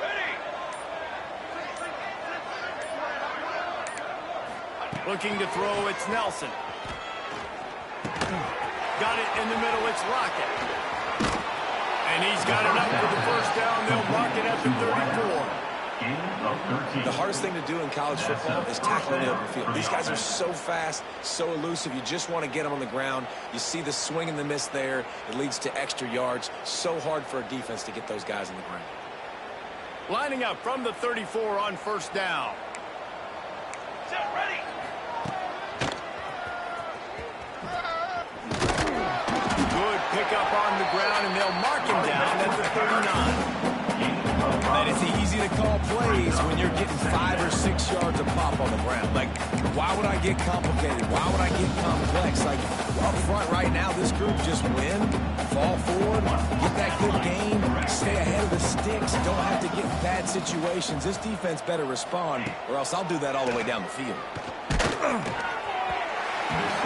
Ready. Looking to throw, it's Nelson. Got it in the middle, it's Lockett. And he's got it up for the first down. They'll mark it at the 34. The hardest thing to do in college football is tackling the open field. These guys are so fast, so elusive. You just want to get them on the ground. You see the swing and the miss there. It leads to extra yards. So hard for a defense to get those guys on the ground. Lining up from the 34 on first down. Set, ready. Good pickup on the ground, and they'll mark him down at the 39. And it's easy to call plays when you're getting 5 or 6 yards of pop on the ground. Like, why would I get complicated? Why would I get complex? Like, up front right now, this group just win, fall forward, get that good game, stay ahead of the sticks, don't have to get in bad situations. This defense better respond, or else I'll do that all the way down the field.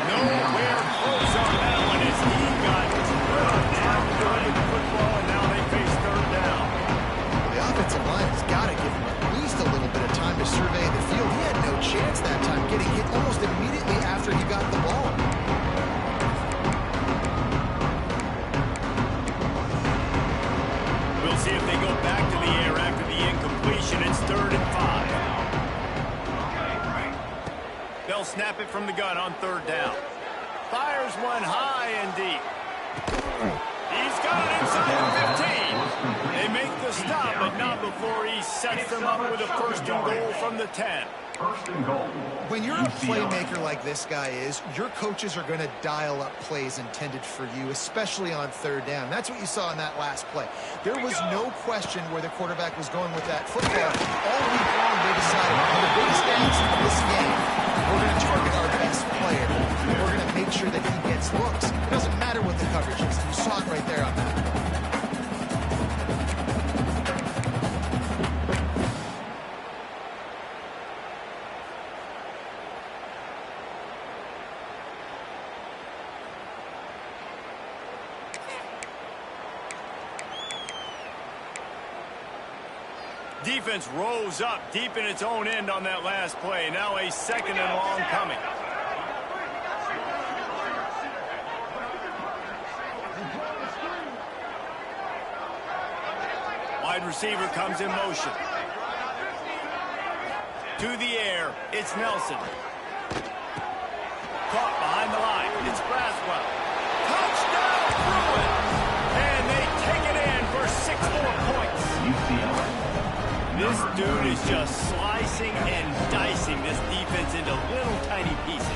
Nowhere close on that one as he got drilled down with the football, and now they face third down. The offensive line has got to give him at least a little bit of time to survey the field. He had no chance that time, getting hit almost immediately after he got the ball. We'll see if they go back to the air after the incompletion. It's 3rd and 5. They'll snap it from the gun on 3rd down. Fires one high and deep. He's got it inside the 15. They make the stop, but not before he sets them up with a 1st and goal from the 10. When you're a playmaker like this guy is, your coaches are going to dial up plays intended for you, especially on 3rd down. That's what you saw in that last play. There was no question where the quarterback was going with that football. All week long, they decided on the biggest downs of this game, we're going to target our best player. We're going to make sure that he gets looks. It doesn't matter what the coverage is. You saw it right there on that. Defense rose up deep in its own end on that last play. Now a 2nd and long coming. Wide receiver comes in motion. To the air, it's Nelson. Caught behind the line, it's Braswell. Touchdown, Bruin! And they take it in for 6 more points. This dude is just slicing and dicing this defense into little tiny pieces.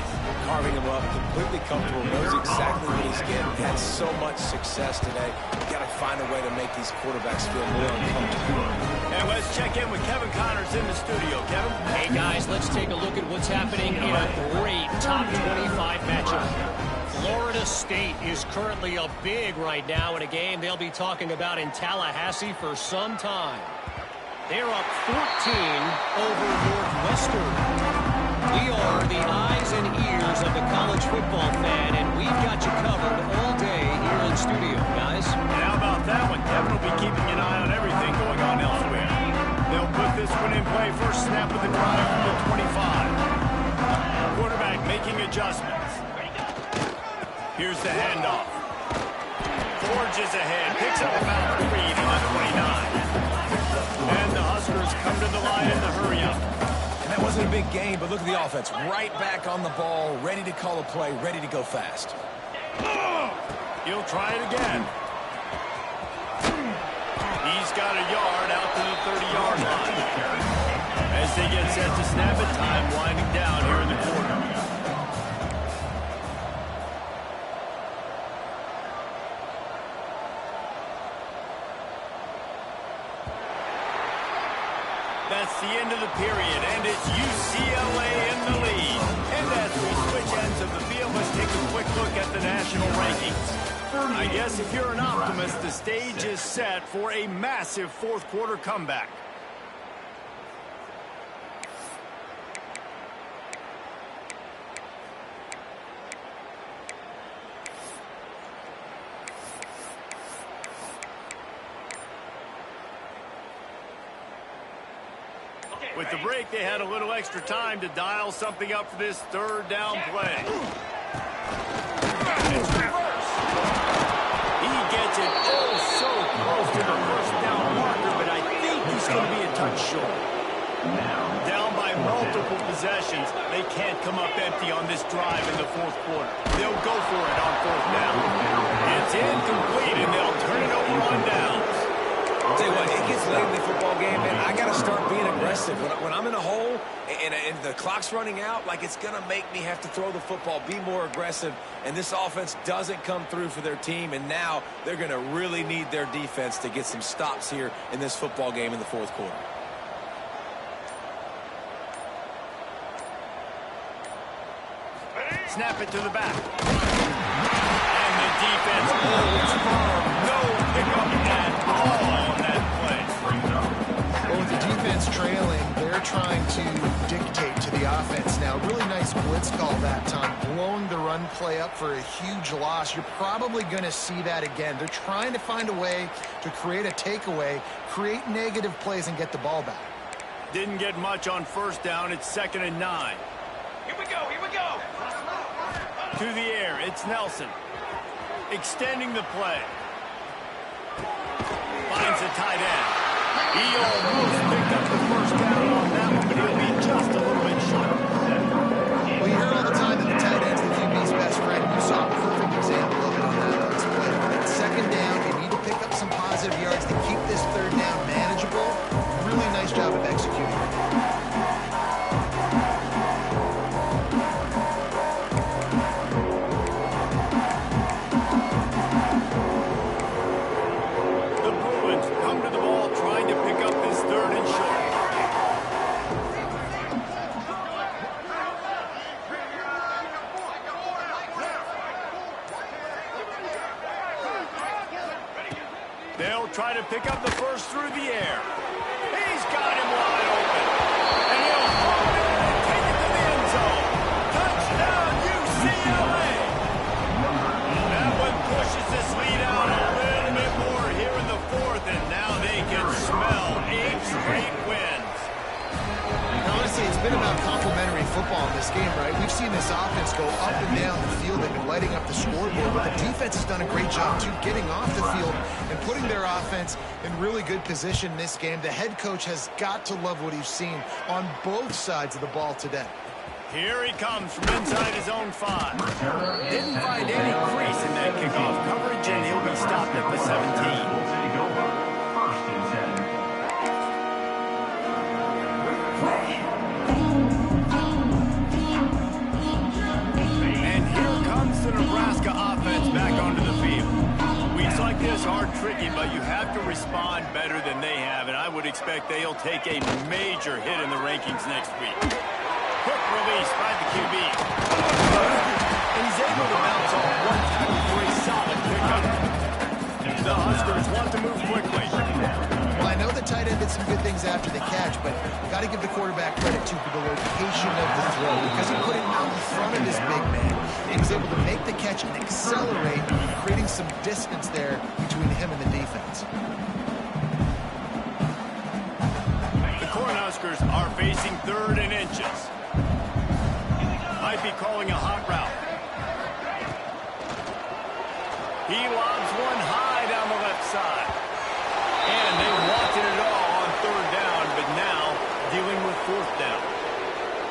Carving him up, completely comfortable, knows exactly what he's getting. Had so much success today. You got to find a way to make these quarterbacks feel more uncomfortable. And let's check in with Kevin Connors in the studio. Kevin? Hey, guys, let's take a look at what's happening in a great top 25 matchup. Florida State is currently up big right now in a game they'll be talking about in Tallahassee for some time. They're up 14 over Northwestern. We are the eyes and ears of the college football fan, and we've got you covered all day here in studio, guys. And how about that one? Kevin will be keeping an eye on everything going on elsewhere. They'll put this one in play. First snap of the drive from the 25. Quarterback making adjustments. Here's the handoff. Forges ahead. Picks up about 3 to the 29. And the Huskers come to the line in the hurry-up. And that wasn't a big game, but look at the offense. Right back on the ball, ready to call a play, ready to go fast. He'll try it again. He's got a yard out to the 30-yard line. As they get set to snap it, time winding down here in the quarter. That's the end of the period, and it's UCLA in the lead. And as we switch ends of the field, let's take a quick look at the national rankings. I guess if you're an optimist, the stage is set for a massive 4th quarter comeback. With the break, they had a little extra time to dial something up for this third down play. It's reversed. He gets it oh so close to the first down marker, but I think he's going to be a touch short. Down by multiple possessions, they can't come up empty on this drive in the fourth quarter. They'll go for it on fourth down. It's incomplete, and they'll turn it over on downs. I'll tell you what, it gets late in the football game, man. I got to start being aggressive. When I'm in a hole and the clock's running out, like it's going to make me have to throw the football, be more aggressive, and this offense doesn't come through for their team, and now they're going to really need their defense to get some stops here in this football game in the fourth quarter. Snap it to the back. And the defense holds firm. No pickup at all on that play. Well, with the defense trailing, they're trying to dictate to the offense now. Really nice blitz call that time, blowing the run play up for a huge loss. You're probably going to see that again. They're trying to find a way to create a takeaway, create negative plays, and get the ball back. Didn't get much on first down. It's 2nd and 9. Here we go, here we go. To the air, it's Nelson. Extending the play. Finds a tight end. He almost picked up the first down on that one, but he'll be just a little bit short. Well, you hear all the time that the tight end's the QB's best friend. You saw a perfect example of it on that display. That second down, you need to pick up some positive yards to keep this third down manageable. Really nice job of executing. They'll try to pick up the first through the air. He's got him wide open. And he'll throw it in and take it to the end zone. Touchdown, UCLA! That one pushes this lead out a little bit more here in the fourth, and now they can smell 8 straight wins. Honestly, it's been about complementary football in this game, right? We've seen this offense go up and down the field. They've been lighting up the scoreboard, but the defense has done a great job, too, getting off the field and putting their offense in really good position in this game. The head coach has got to love what he's seen on both sides of the ball today. Here he comes from inside his own 5. Didn't find any crease in that kickoff coverage, and he'll be stopped at the 17. The Nebraska offense back onto the field. Weeks like this are tricky, but you have to respond better than they have, and I would expect they'll take a major hit in the rankings next week. Quick release by the QB. And he's able to bounce off one tackle for a solid pickup. The Huskers want to move quickly. Well, I know the tight end did some good things after the catch, but got to give the quarterback credit, too, for the location of the throw, because he put it out in front of his big man. He was able to make the catch and accelerate, creating some distance there between him and the defense. The Cornhuskers are facing 3rd and inches. Might be calling a hot route. He lobs one high down the left side. And they wanted it all on 3rd down, but now dealing with 4th down.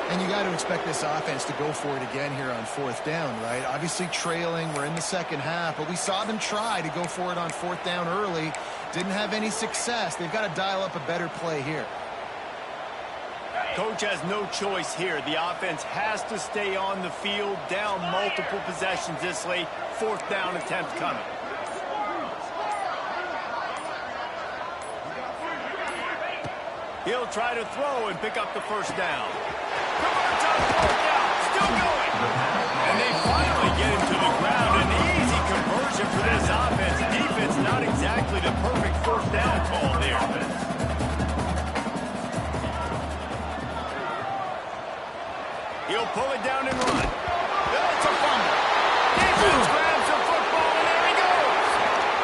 And you got to expect this offense to go for it again here on 4th down, right? Obviously trailing, we're in the second half, but we saw them try to go for it on 4th down early. Didn't have any success. They've got to dial up a better play here. Coach has no choice here. The offense has to stay on the field, down multiple possessions this late. 4th down attempt coming. He'll try to throw and pick up the first down. Converts on 4th down, still going. And they finally get him to the ground. An easy conversion for this offense. Defense not exactly the perfect 4th down call there. He'll pull it down and run. That's a fumble. Defense grabs the football, and there he goes.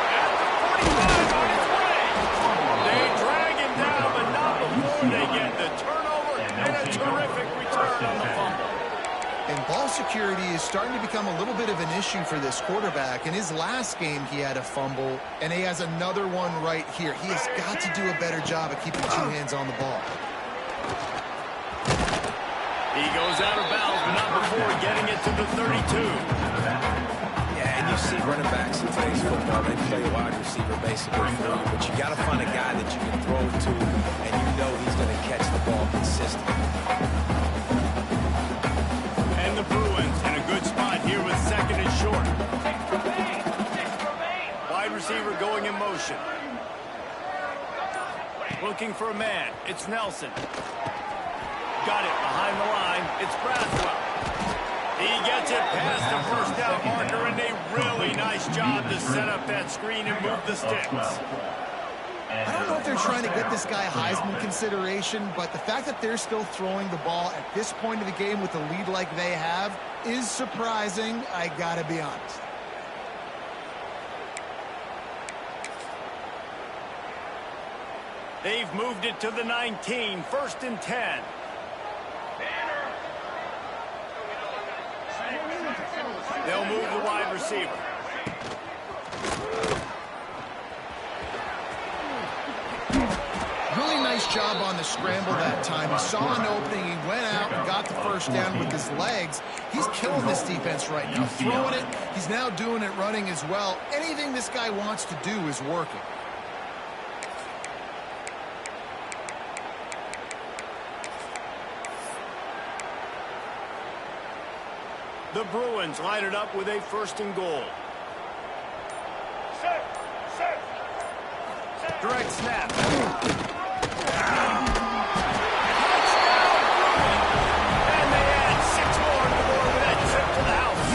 At the 45 on his way. They drag him down, but not before they get the turnover is starting to become a little bit of an issue for this quarterback. In his last game, he had a fumble, and he has another one right here. He has got to do a better job of keeping two hands on the ball. He goes out of bounds, but not before getting it to the 32. Yeah, and you see running backs in today's football, they play a wide receiver basically for you, but you got to find a guy that you can throw to, and you know he's going to catch the ball consistently. And the Bruins in a good spot here with second and short. Wide receiver going in motion. Looking for a man. It's Nelson. Got it behind the line. It's Braswell. He gets it past the first down marker, and a really nice job to set up that screen and move the sticks. I don't know if they're trying to get this guy Heisman consideration, but the fact that they're still throwing the ball at this point of the game with a lead like they have is surprising, I gotta be honest. They've moved it to the 19, first and 10. They'll move the wide receiver. Really nice job on the scramble that time. He saw an opening, he went out and got the first down with his legs. He's killing this defense right now. Throwing it, he's now doing it running as well. Anything this guy wants to do is working. The Bruins line it up with a first and goal. Direct snap. And they add 6 more to the board with that trip to the house.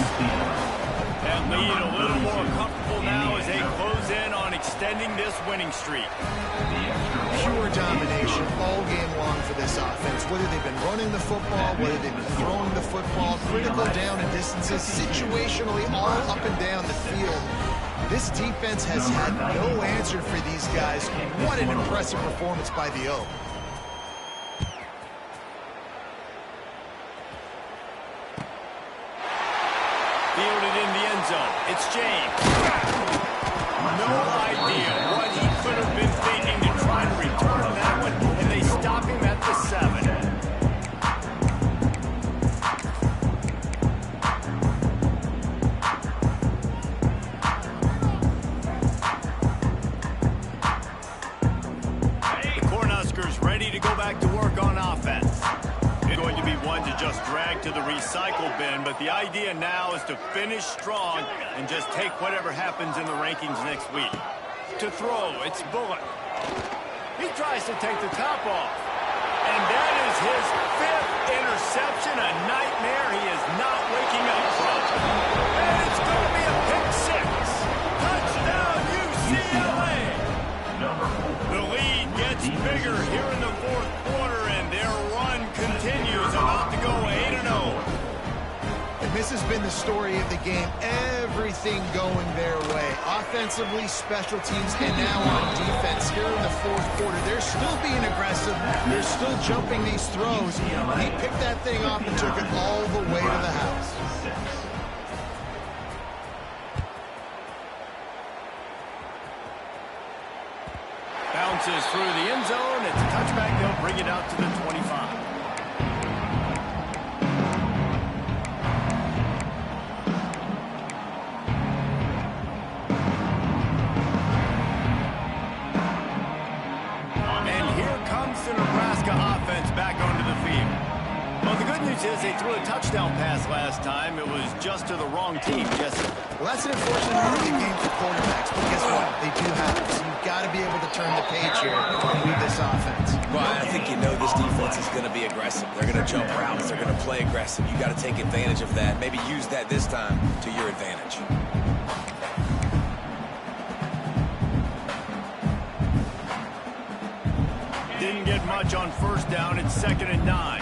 That lead a little more comfortable now as they close in on extending this winning streak. Pure domination all game long for this offense. Whether they've been running the football, whether they've been throwing the football, critical down and distances, situationally all up and down the field. This defense has had no answer for these guys. What an impressive performance by the O. Fielded in the end zone. It's James. No idea what he could have been thinking to try to return that one, and they stop him at the 7. The Cornhuskers ready to go back to work on offense. It's going to be one to just drag to the recycle bin, but the idea now is to finish strong and just take whatever happens in the rankings next week. To throw, it's Bullock. He tries to take the top off. And that is his 5th interception, a nightmare he is not waking up from. And it's going to be a pick 6. Touchdown, UCLA! The lead gets bigger here in the 4th quarter, and their run continues, about to go 8-0. And this has been the story of the game. Everything going their way. Offensively, special teams, and now on defense. Here in the 4th quarter, they're still being aggressive. They're still jumping these throws. He picked that thing off and took it all the way to the house. Bounces through the end zone. It's a touchback. They'll bring it out to the 25. The Nebraska offense back onto the field. Well, the good news is they threw a touchdown pass last time. It was just to the wrong team, Jesse. Well, that's an unfortunate part of the game for quarterbacks, but guess what? They do have it. So you've got to be able to turn the page here and lead this offense. Well, I think you know this defense is going to be aggressive. They're going to jump routes. They're going to play aggressive. You got to take advantage of that. Maybe use that this time to your advantage. Didn't get much on first down. It's 2nd and 9.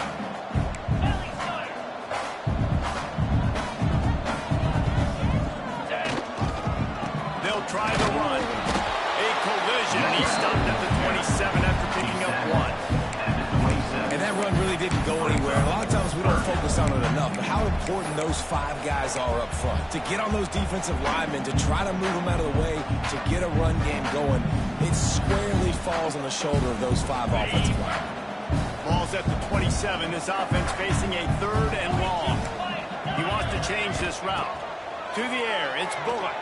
They'll try the run. A collision. He stopped at the 27 after picking up 1. And that run run really didn't go anywhere. A lot of times we don't focus on it enough, but how important those 5 guys are up front. To get on those defensive linemen, to try to move them out of the way, to get a run game going, it squarely falls on the shoulder of those 5 offensive linemen. Ball's at the 27. This offense facing a 3rd and long. He wants to change this route. To the air, it's Bullock.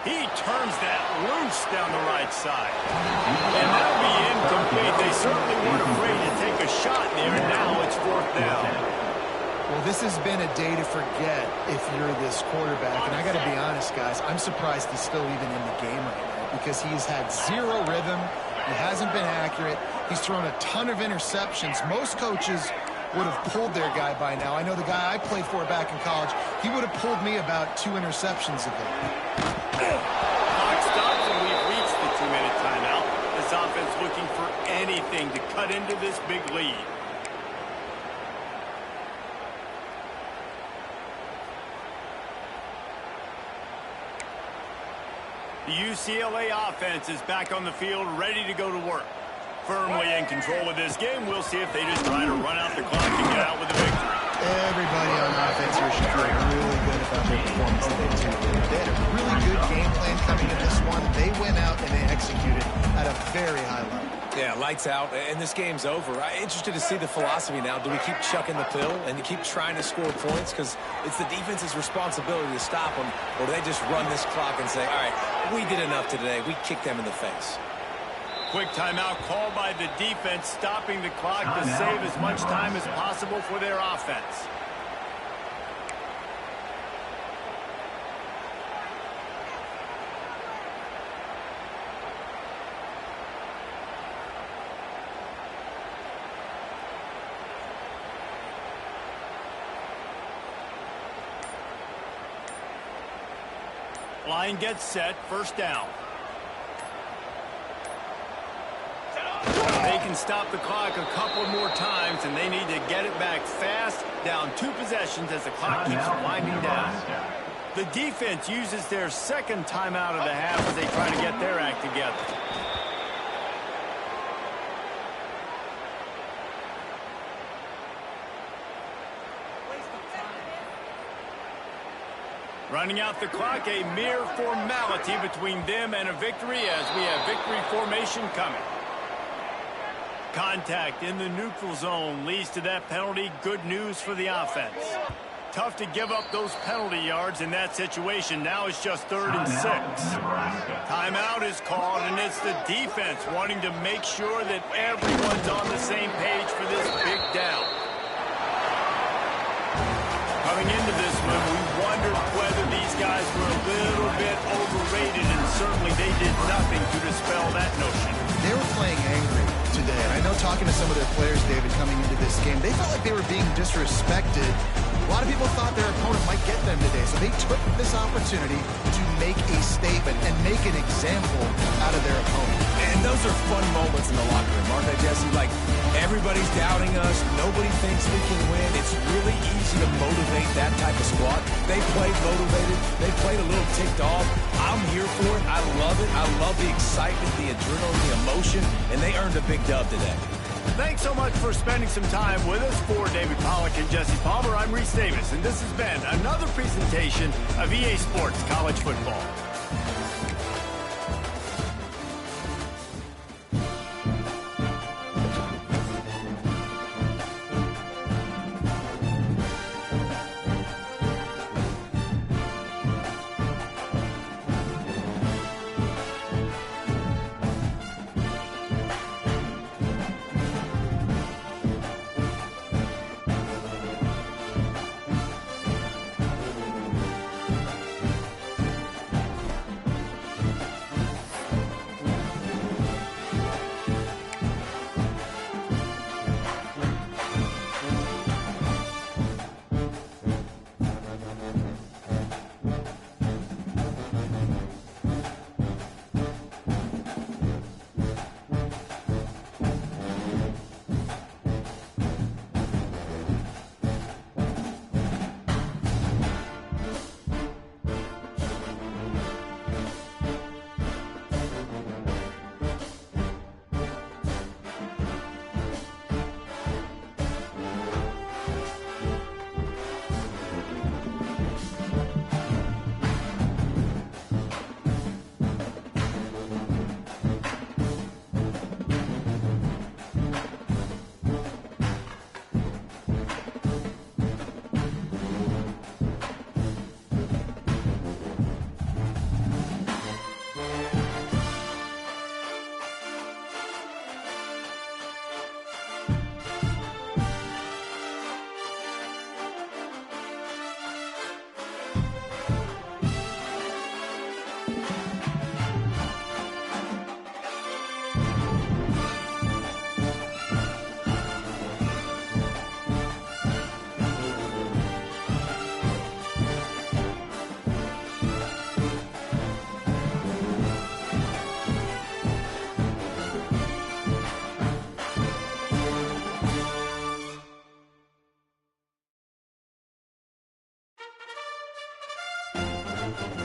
He turns that loose down the right side. And that'll be incomplete. They certainly weren't afraid to take a shot there, and now it's 4th down. Well, this has been a day to forget if you're this quarterback. And I got to be honest, guys, I'm surprised he's still even in the game right now because he's had 0 rhythm. He hasn't been accurate. He's thrown a ton of interceptions. Most coaches would have pulled their guy by now. I know the guy I played for back in college, he would have pulled me about 2 interceptions ago. Clock stops and we've reached the 2-minute timeout. This offense looking for anything to cut into this big lead. The UCLA offense is back on the field, ready to go to work. Firmly in control of this game. We'll see if they just try to run out the clock and get out with a victory. Everybody on offense here should feel really good about their performance today, too. They had a really good game plan coming in this one. They went out and they executed at a very high level. Yeah, lights out, and this game's over. I'm interested to see the philosophy now. Do we keep chucking the pill and keep trying to score points? Because it's the defense's responsibility to stop them, or do they just run this clock and say, all right, we did enough today. We kicked them in the face. Quick timeout called by the defense, stopping the clock to save as much time as possible for their offense. Line gets set, 1st down. They can stop the clock a couple more times, and they need to get it back fast, down 2 possessions as the clock keeps winding down. The defense uses their 2nd timeout of the half as they try to get their act together. Running out the clock, a mere formality between them and a victory as we have victory formation coming. Contact in the neutral zone leads to that penalty. Good news for the offense. Tough to give up those penalty yards in that situation. Now it's just 3rd and 6. Timeout is called, and it's the defense wanting to make sure that everyone's on the same page for this big down. Coming into this one, we wondered whether these guys were a little bit overrated, and certainly they did nothing to dispel that notion. They were playing angry today. And I know talking to some of their players, David, coming into this game, they felt like they were being disrespected. A lot of people thought their opponent might get them today, so they took this opportunity to make a statement and make an example out of their opponent. And those are fun moments in the locker room, aren't they, Jesse? Like, everybody's doubting us. Nobody thinks we can win. It's really easy to motivate that type of squad. They played motivated. They played a little ticked off. I'm here for it. I love it. I love the excitement, the adrenaline, the emotion, and they earned a big dub today. Thanks so much for spending some time with us. For David Pollack and Jesse Palmer, I'm Reese Davis, and this has been another presentation of EA Sports College Football. Nebraska.